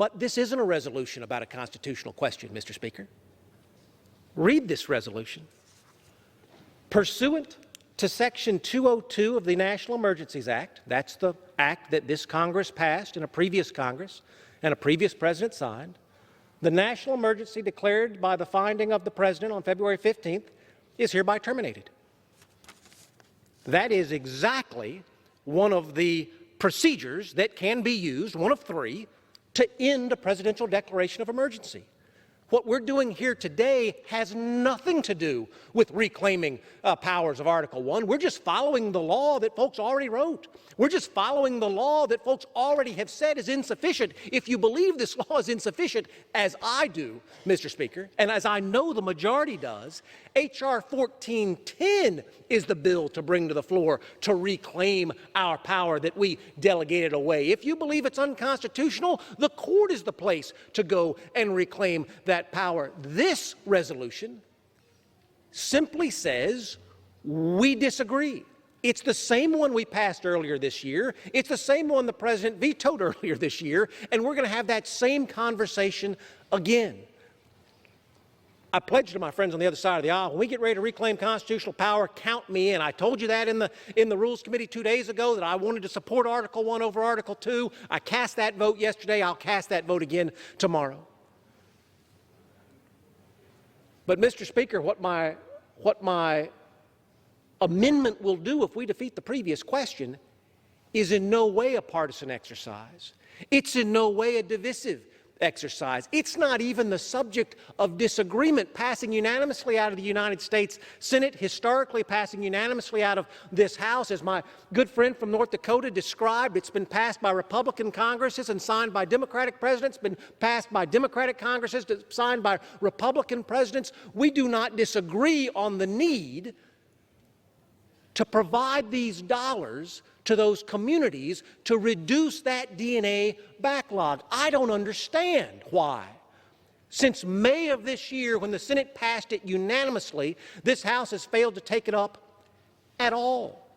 But this isn't a resolution about a constitutional question, Mr. Speaker. Read this resolution. Pursuant to Section 202 of the National Emergencies Act, that's the act that this Congress passed in a previous Congress and a previous president signed, the national emergency declared by the finding of the President on February 15th is hereby terminated. That is exactly one of the procedures that can be used, one of three, to end a presidential declaration of emergency. What we're doing here today has nothing to do with reclaiming powers of Article 1. We're just following the law that folks already wrote. We're just following the law that folks already have said is insufficient. If you believe this law is insufficient, as I do, Mr. Speaker, and as I know the majority does, H.R. 1410 is the bill to bring to the floor to reclaim our power that we delegated away. If you believe it's unconstitutional, the court is the place to go and reclaim that power. This resolution simply says we disagree. It's the same one we passed earlier this year. It's the same one the President vetoed earlier this year, and we're going to have that same conversation again. I pledge to my friends on the other side of the aisle, when we get ready to reclaim constitutional power, count me in. I told you that in the Rules Committee 2 days ago, that I wanted to support Article 1 over Article 2. I cast that vote yesterday. I'll cast that vote again tomorrow. But, Mr. Speaker, what my amendment will do if we defeat the previous question is in no way a partisan exercise. It's in no way a divisive exercise. It's not even the subject of disagreement. Passing unanimously out of the United States Senate, historically passing unanimously out of this House, as my good friend from North Dakota described, it's been passed by Republican Congresses and signed by Democratic presidents, been passed by Democratic Congresses, signed by Republican presidents. We do not disagree on the need to provide these dollars to those communities to reduce that DNA backlog. I don't understand why. Since May of this year, when the Senate passed it unanimously, this House has failed to take it up at all.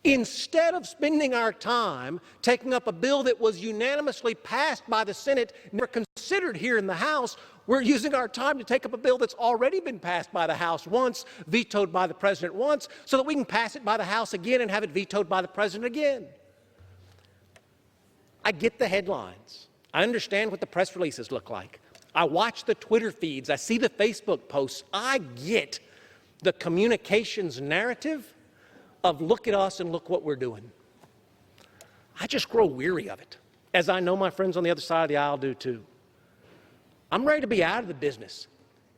Instead of spending our time taking up a bill that was unanimously passed by the Senate, never considered here in the House, we're using our time to take up a bill that's already been passed by the House once, vetoed by the President once, so that we can pass it by the House again and have it vetoed by the President again. I get the headlines. I understand what the press releases look like. I watch the Twitter feeds. I see the Facebook posts. I get the communications narrative of look at us and look what we're doing. I just grow weary of it, as I know my friends on the other side of the aisle do too. I'm ready to be out of the business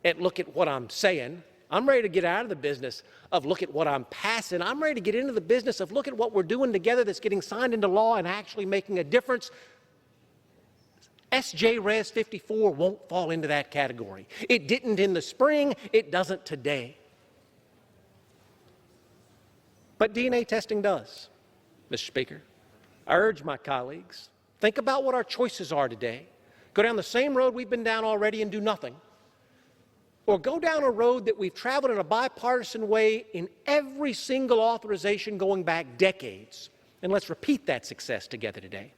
and look at what I'm saying. I'm ready to get out of the business of look at what I'm passing. I'm ready to get into the business of look at what we're doing together that's getting signed into law and actually making a difference. SJ Res 54 won't fall into that category. It didn't in the spring. It doesn't today. But DNA testing does, Mr. Speaker. I urge my colleagues, think about what our choices are today. Go down the same road we've been down already and do nothing, or go down a road that we've traveled in a bipartisan way in every single authorization going back decades, and let's repeat that success together today.